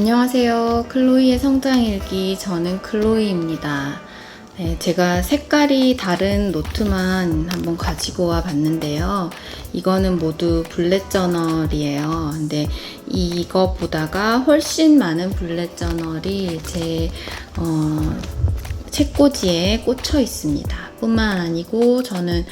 안녕하세요. 클로이의 성장일기. 저는 클로이입니다. 네, 제가 색깔이 다른 노트만 한번 가지고 와 봤는데요. 이거는 모두 블랙 저널이에요. 근데 이거 보다가 훨씬 많은 블랙 저널이 제 책꽂이에 꽂혀 있습니다. 뿐만 아니고 저는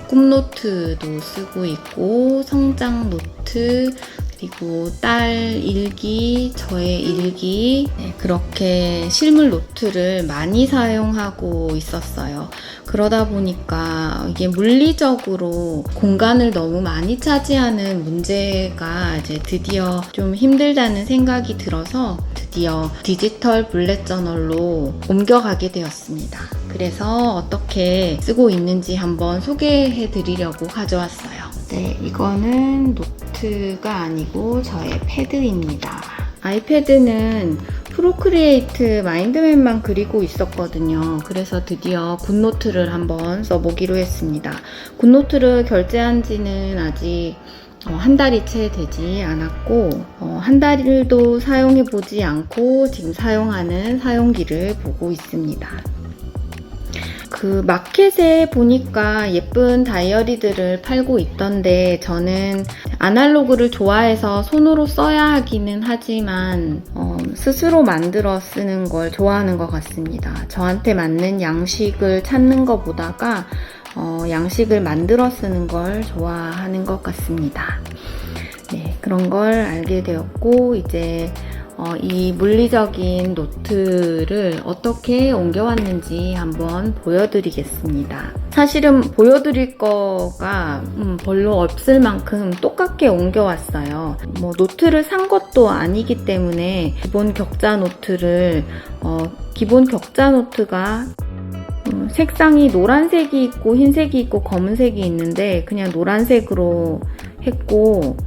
꿈노트도 쓰고 있고 성장 노트, 그리고 딸 일기, 저의 일기, 그렇게 실물 노트를 많이 사용하고 있었어요. 그러다 보니까 이게 물리적으로 공간을 너무 많이 차지하는 문제가 이제 드디어 좀 힘들다는 생각이 들어서 드디어 디지털 블랙 저널로 옮겨가게 되었습니다. 그래서 어떻게 쓰고 있는지 한번 소개해 드리려고 가져왔어요. 네, 이거는 노트가 아니고 저의 패드입니다. 아이패드는 프로크리에이트 마인드맵만 그리고 있었거든요. 그래서 드디어 굿노트를 한번 써보기로 했습니다. 굿노트를 결제한 지는 아직 한 달이 채 되지 않았고 한 달도 사용해 보지 않고 지금 사용하는 사용기를 보고 있습니다. 그 마켓에 보니까 예쁜 다이어리들을 팔고 있던데 저는 아날로그를 좋아해서 손으로 써야 하기는 하지만 스스로 만들어 쓰는 걸 좋아하는 것 같습니다. 저한테 맞는 양식을 찾는 것보다가 양식을 만들어 쓰는 걸 좋아하는 것 같습니다. 네, 그런 걸 알게 되었고 이제 이 물리적인 노트를 어떻게 옮겨왔는지 한번 보여드리겠습니다. 사실은 보여드릴 거가 별로 없을 만큼 똑같게 옮겨왔어요. 노트를 산 것도 아니기 때문에 기본 격자 노트를 기본 격자 노트가 색상이 노란색이 있고 흰색이 있고 검은색이 있는데 그냥 노란색으로 했고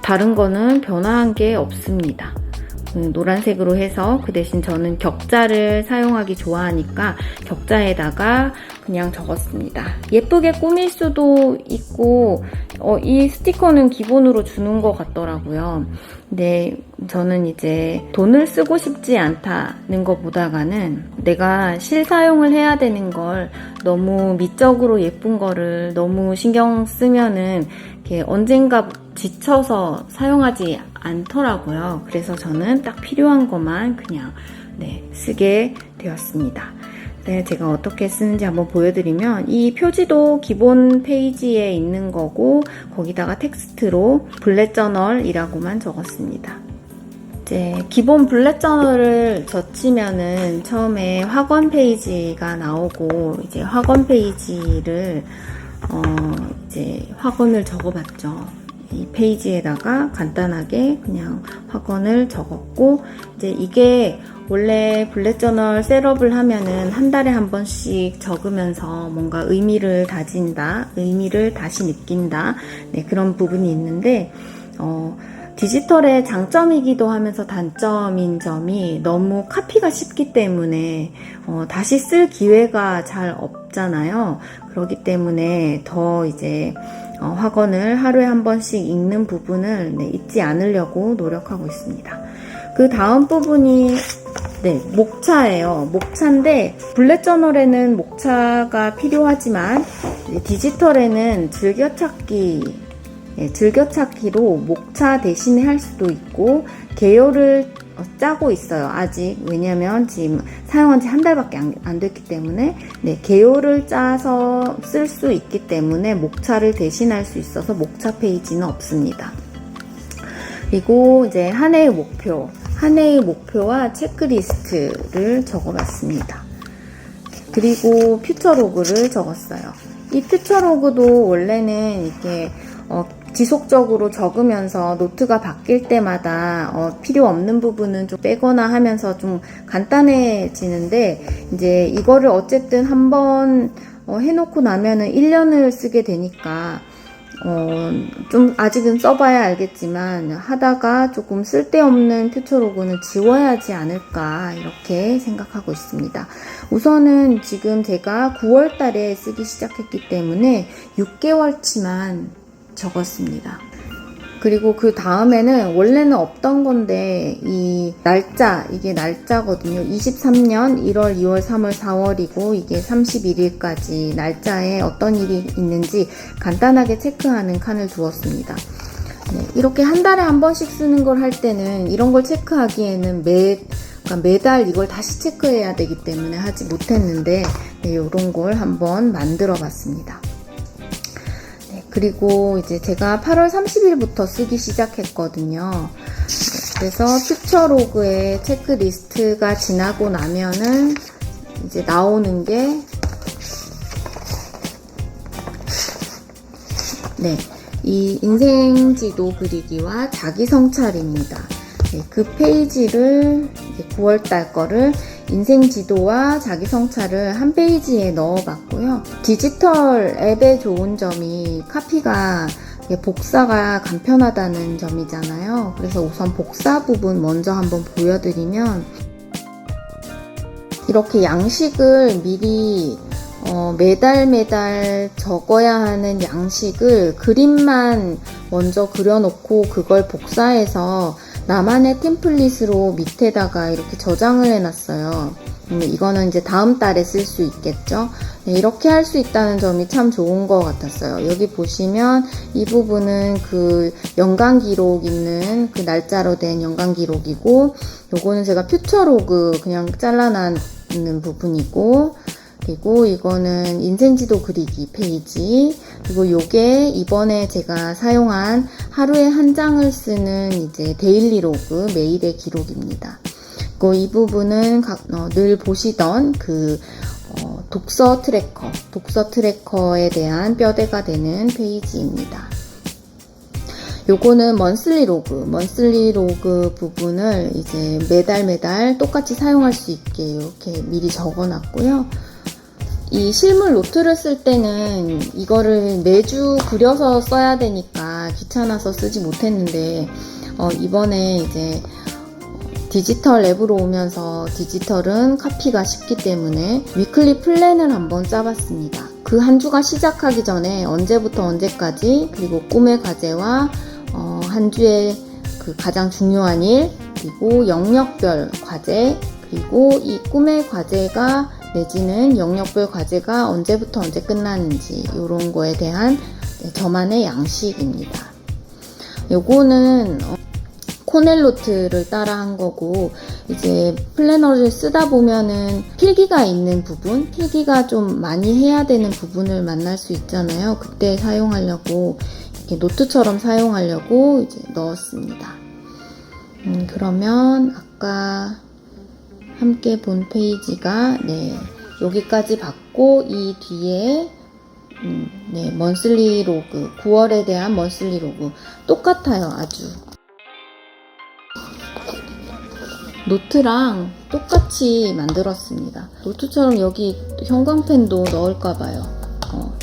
다른 거는 변화한 게 없습니다. 노란색으로 해서 그 대신 저는 격자를 사용하기 좋아하니까 격자에다가 그냥 적었습니다. 예쁘게 꾸밀 수도 있고 이 스티커는 기본으로 주는 것 같더라고요. 근데 저는 이제 돈을 쓰고 싶지 않다는 것보다는 내가 실사용을 해야 되는 걸 너무 미적으로 예쁜 거를 너무 신경 쓰면은 언젠가 지쳐서 사용하지 않더라고요. 그래서 저는 딱 필요한 것만 그냥 쓰게 되었습니다. 네, 제가 어떻게 쓰는지 한번 보여드리면 이 표지도 기본 페이지에 있는 거고 거기다가 텍스트로 블랙 저널이라고만 적었습니다. 이제 기본 블랙 저널을 젖히면은 처음에 학원 페이지가 나오고 이제 학원 페이지를 이제 학원을 적어봤죠. 이 페이지에다가 간단하게 그냥 학원을 적었고 이제 이게 원래 블랙 저널 셋업을 하면은 한 달에 한 번씩 적으면서 뭔가 의미를 다진다, 의미를 다시 느낀다, 그런 부분이 있는데 디지털의 장점이기도 하면서 단점인 점이 너무 카피가 쉽기 때문에 다시 쓸 기회가 잘 없잖아요. 그렇기 때문에 더 이제 학원을 하루에 한 번씩 읽는 부분을 잊지 않으려고 노력하고 있습니다. 그 다음 부분이 목차예요. 목차인데 블랙 저널에는 목차가 필요하지만 디지털에는 즐겨찾기로 목차 대신에 할 수도 있고 개요를 짜고 있어요. 아직 왜냐면 지금 사용한 지 한 달밖에 안 됐기 때문에 개요를 짜서 쓸 수 있기 때문에 목차를 대신할 수 있어서 목차 페이지는 없습니다. 그리고 이제 한 해의 목표와 체크리스트를 적어봤습니다. 그리고 퓨처로그를 적었어요. 이 퓨처로그도 원래는 이렇게 지속적으로 적으면서 노트가 바뀔 때마다 필요 없는 부분은 좀 빼거나 하면서 좀 간단해지는데 이제 이거를 어쨌든 한번 해놓고 나면은 1년을 쓰게 되니까 좀 아직은 써봐야 알겠지만 하다가 조금 쓸데없는 퓨처로그는 지워야 하지 않을까 이렇게 생각하고 있습니다. 우선은 지금 제가 9월 달에 쓰기 시작했기 때문에 6개월치만 적었습니다. 그리고 그 다음에는 원래는 없던 건데 이 날짜, 이게 날짜거든요. 23년 1월, 2월, 3월, 4월이고 이게 31일까지 날짜에 어떤 일이 있는지 간단하게 체크하는 칸을 두었습니다. 네, 이렇게 한 달에 한 번씩 쓰는 걸 할 때는 이런 걸 체크하기에는 그러니까 매달 이걸 다시 체크해야 되기 때문에 하지 못했는데 네, 이런 걸 한번 만들어 봤습니다. 네, 그리고 이제 제가 8월 30일부터 쓰기 시작했거든요. 네, 그래서 퓨처 로그에 체크리스트가 지나고 나면은 이제 나오는 게 네, 이 인생지도 그리기와 자기성찰입니다. 네, 그 페이지를 9월달 거를 인생지도와 자기성찰을 한 페이지에 넣어봤고요. 디지털 앱의 좋은 점이 카피가 복사가 간편하다는 점이잖아요. 그래서 우선 복사 부분 먼저 한번 보여드리면 이렇게 양식을 미리 매달 적어야 하는 양식을 그림만 먼저 그려놓고 그걸 복사해서 나만의 템플릿으로 밑에다가 이렇게 저장을 해놨어요. 이거는 이제 다음 달에 쓸 수 있겠죠. 네, 이렇게 할 수 있다는 점이 참 좋은 것 같았어요. 여기 보시면 이 부분은 그 연간 기록 있는 그 날짜로 된 연간 기록이고, 요거는 제가 퓨처 로그 그냥 잘라놨는 부분이고, 그리고 이거는 인생지도 그리기 페이지, 그리고 요게 이번에 제가 사용한 하루에 한 장을 쓰는 이제 데일리 로그, 매일의 기록입니다. 그리고 이 부분은 늘 보시던 그 독서 트래커에 대한 뼈대가 되는 페이지입니다. 요거는 먼슬리 로그 부분을 이제 매달 똑같이 사용할 수 있게 이렇게 미리 적어놨고요. 이 실물 노트를 쓸 때는 이거를 매주 그려서 써야 되니까 귀찮아서 쓰지 못했는데, 이번에 이제 디지털 앱으로 오면서 디지털은 카피가 쉽기 때문에 위클리 플랜을 한번 짜봤습니다. 그 한 주가 시작하기 전에 언제부터 언제까지, 그리고 꿈의 과제와 한 주의 그 가장 중요한 일, 그리고 영역별 과제, 그리고 이 꿈의 과제가 내지는 영역별 과제가 언제부터 언제 끝나는지 이런 거에 대한 저만의 양식입니다. 요거는 코넬노트를 따라 한 거고, 이제 플래너를 쓰다 보면은 필기가 있는 부분, 필기가 좀 많이 해야 되는 부분을 만날 수 있잖아요. 그때 사용하려고 이렇게 노트처럼 사용하려고 이제 넣었습니다. 그러면 아까 함께 본 페이지가 여기까지 봤고, 이 뒤에 먼슬리 로그, 9월에 대한 먼슬리 로그 똑같아요. 아주 노트랑 똑같이 만들었습니다. 노트처럼 여기 형광펜도 넣을까봐요.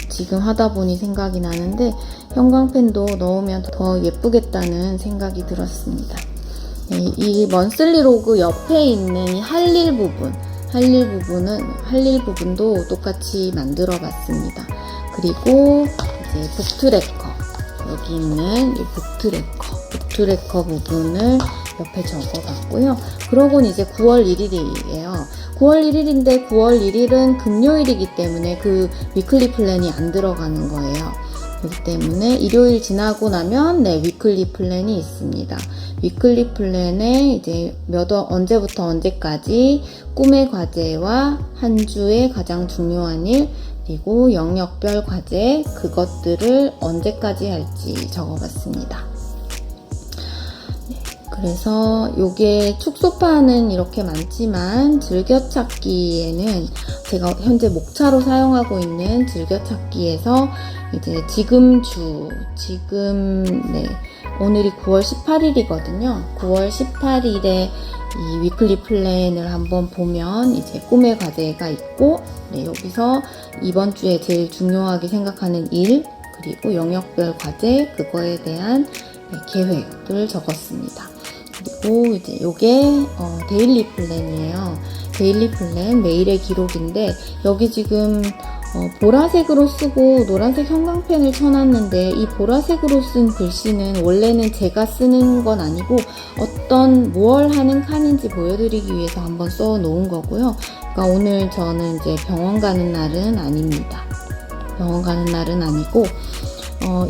지금 하다 보니 생각이 나는데 형광펜도 넣으면 더 예쁘겠다는 생각이 들었습니다. 이 먼슬리 로그 옆에 있는 이 할 일 부분도 똑같이 만들어 봤습니다. 그리고 이제 북트래커, 여기 있는 이 북트래커 부분을 옆에 적어 봤고요. 그러고는 이제 9월 1일이에요. 9월 1일인데 9월 1일은 금요일이기 때문에 그 위클리 플랜이 안 들어가는 거예요. 그렇기 때문에 일요일 지나고 나면 위클리 플랜이 있습니다. 위클리 플랜에 이제 언제부터 언제까지 꿈의 과제와 한 주의 가장 중요한 일, 그리고 영역별 과제, 그것들을 언제까지 할지 적어봤습니다. 그래서 요게 축소판은 이렇게 많지만 즐겨찾기에는 제가 현재 목차로 사용하고 있는 즐겨찾기에서 이제 오늘이 9월 18일이거든요. 9월 18일에 이 위클리 플랜을 한번 보면 이제 꿈의 과제가 있고, 여기서 이번 주에 제일 중요하게 생각하는 일, 그리고 영역별 과제, 그거에 대한 계획을 적었습니다. 그리고 이제 요게 데일리 플랜이에요. 데일리 플랜, 매일의 기록인데, 여기 지금 보라색으로 쓰고 노란색 형광펜을 쳐놨는데 이 보라색으로 쓴 글씨는 원래는 제가 쓰는 건 아니고 어떤 뭘 하는 칸인지 보여드리기 위해서 한번 써 놓은 거고요. 그러니까 오늘 저는 이제 병원 가는 날은 아닙니다. 병원 가는 날은 아니고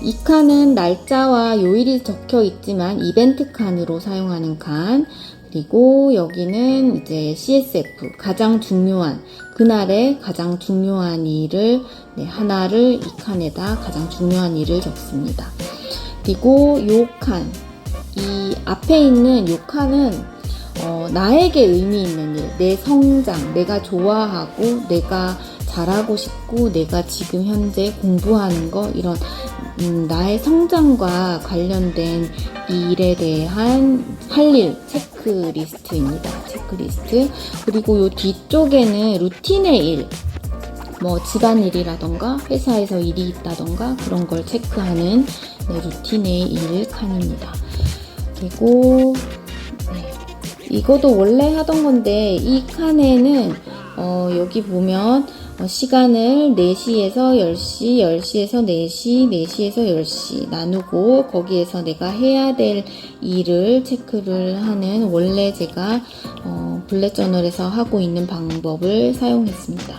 이 칸은 날짜와 요일이 적혀 있지만 이벤트 칸으로 사용하는 칸, 그리고 여기는 이제 CSF, 가장 중요한, 그날의 가장 중요한 일을, 하나를 이 칸에다 가장 중요한 일을 적습니다. 그리고 요 칸, 이 앞에 있는 요 칸은 나에게 의미 있는 일, 내 성장, 내가 좋아하고, 내가 잘하고 싶고, 내가 지금 현재 공부하는 거, 이런 나의 성장과 관련된 이 일에 대한 할 일 체크리스트입니다. 체크리스트. 그리고 요 뒤쪽에는 루틴의 일, 뭐 집안일이라던가 회사에서 일이 있다던가 그런 걸 체크하는 루틴의 일 칸입니다. 그리고 이것도 원래 하던 건데 이 칸에는 여기 보면 시간을 4시에서 10시, 10시에서 4시, 4시에서 10시 나누고 거기에서 내가 해야 될 일을 체크를 하는 원래 제가 블랙저널에서 하고 있는 방법을 사용했습니다.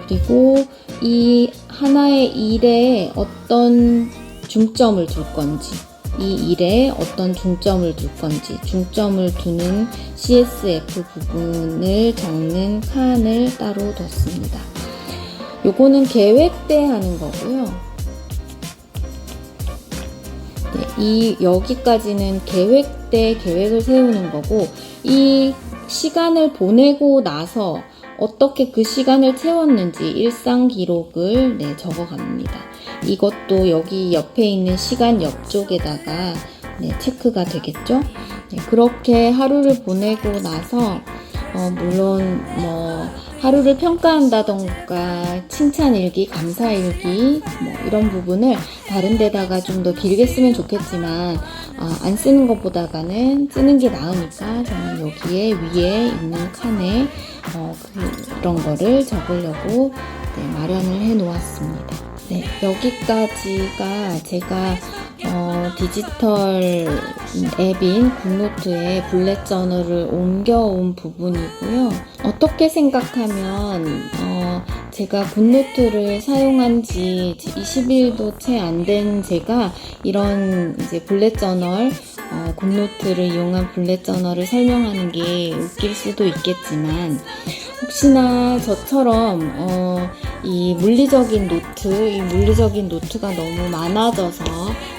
그리고 이 하나의 일에 어떤 중점을 둘 건지, 이 일에 어떤 중점을 둘 건지, 중점을 두는 CSF 부분을 적는 칸을 따로 뒀습니다. 요거는 계획 때 하는 거고요. 여기까지는 계획 때 계획을 세우는 거고, 이 시간을 보내고 나서 어떻게 그 시간을 채웠는지 일상 기록을 적어갑니다. 이것도 여기 옆에 있는 시간 옆쪽에다가 체크가 되겠죠. 그렇게 하루를 보내고 나서 물론 하루를 평가한다던가 칭찬일기, 감사일기 이런 부분을 다른 데다가 좀 더 길게 쓰면 좋겠지만 안 쓰는 것보다는 쓰는 게 나으니까 저는 여기에 위에 있는 칸에 그런 거를 적으려고 마련을 해 놓았습니다. 여기까지가 제가 디지털 앱인 굿노트에 블랙저널을 옮겨온 부분이고요. 어떻게 생각하면 제가 굿노트를 사용한 지 20일도 채 안 된 제가 이런 이제 블랙저널 굿노트를 이용한 블랙저널을 설명하는 게 웃길 수도 있겠지만 혹시나 저처럼 이 물리적인 노트가 너무 많아져서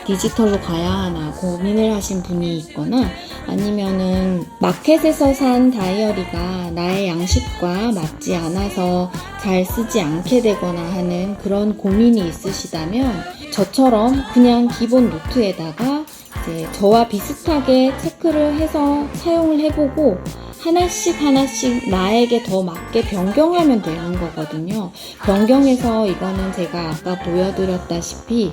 디지털로 가야 하나 고민을 하신 분이 있거나 아니면은 마켓에서 산 다이어리가 나의 양식과 맞지 않아서 잘 쓰지 않게 되거나 하는 그런 고민이 있으시다면 저처럼 그냥 기본 노트에다가 이제 저와 비슷하게 체크를 해서 사용을 해보고 하나씩 나에게 더 맞게 변경하면 되는 거거든요. 변경해서 이거는 제가 아까 보여드렸다시피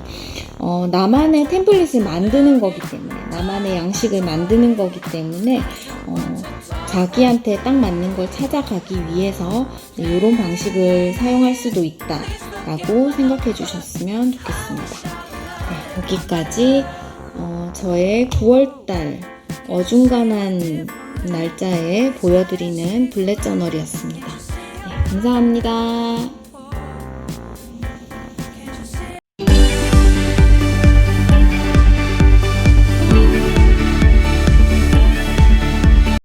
나만의 템플릿을 만드는 거기 때문에, 나만의 양식을 만드는 거기 때문에 자기한테 딱 맞는 걸 찾아가기 위해서 이런 방식을 사용할 수도 있다라고 생각해 주셨으면 좋겠습니다. 여기까지 저의 9월달 어중간한 날짜에 보여드리는 블랙저널이었습니다. 감사합니다.